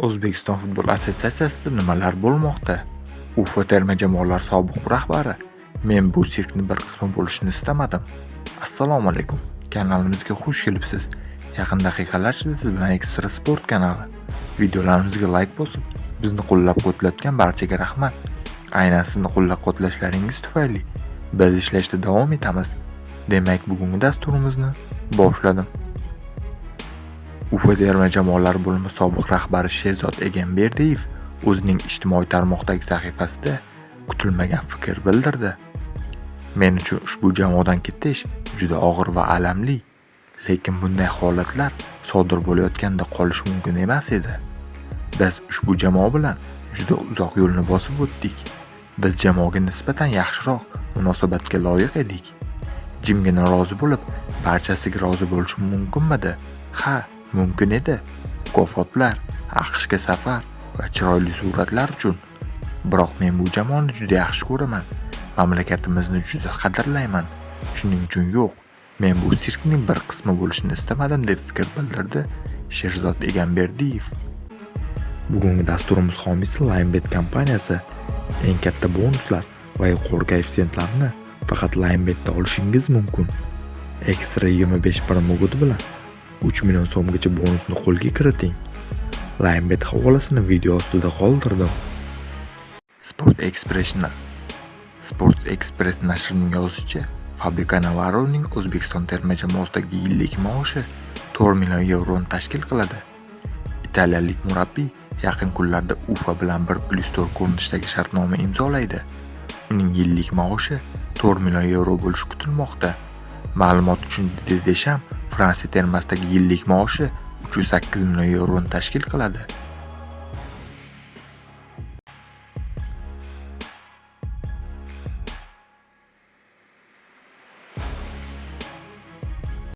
O'zbekiston futbol assotsiatsiyasida nimalar bo'lmoqda? Ufa terma jamoalar sobiq rahbari: "Men bu sirkning bir qismi bo'lishni istamadim." Assalomu alaykum. Kanalimizga xush kelibsiz. Yaqin daqiqalar ichida siz bilan Ekstra Sport kanali. Videolarimizga like bosib, bizni qo'llab-quvvatlayotgan barchaga rahmat. Aynan sizni qo'llab-quvvatlashlaringiz tufayli biz ishlashda davom etamiz. Demak, bugungi dasturimizni boshladim. Ufa terma jamoalar bo'limi sobiq rahbari Sherzod Egamberdiyev o'zining ijtimoiy tarmoqdagi sahifasida kutilmagan fikr bildirdi. Men uchun ushbu jamoadan ketish juda og'ir va alamli, lekin bunday holatlar sodir bo'layotganda qolish mumkin emas edi. Biz ushbu jamoa bilan juda uzoq yo'lni bosib o'tdik. Biz jamoaga nisbatan yaxshiroq munosabatga loyiq edik. Jimgina rozi bo'lib, barchasiga rozi bo'lish mumkinmidi? Ha, mumkin edi. Mukofotlar, AQShga safar va chiroyli suratlar uchun. Biroq men bu jamoani juda yaxshi ko'raman. Mamlakatimizni juda qadrlayman. Shuning uchun yo'q, men bu sirkning bir qismi bo'lishni istamadim deb fikr bildirdi Sherzod Egamberdiyev. Bugungi dasturimiz homiysi Linebet kompaniyasi. Eng katta bonuslar va yuqori koeffitsiyentlarni faqat Linebetda olishingiz mumkin. Ekstra 25 prim kodi bilan 3 million so'mgacha bonusni qo'lga kiriting. Linebet havolasini video ostida qoldirdim. Sport Express nashrining yozishicha, Fabio Cannavaroning O'zbekiston terma jamoasidagi yillik maoshi 4 million yevroni tashkil qiladi. Italiyalik murabbiy yaqin kunlarda Ufa bilan 1+4 ko'rinishdagi shartnoma imzolaydi. Uning yillik maoshi 4 million yevro bo'lishi kutilmoqda. Ma'lumot uchun, Desham Fransiya termasidagi yillik maoshi 308 million yevroni tashkil qiladi.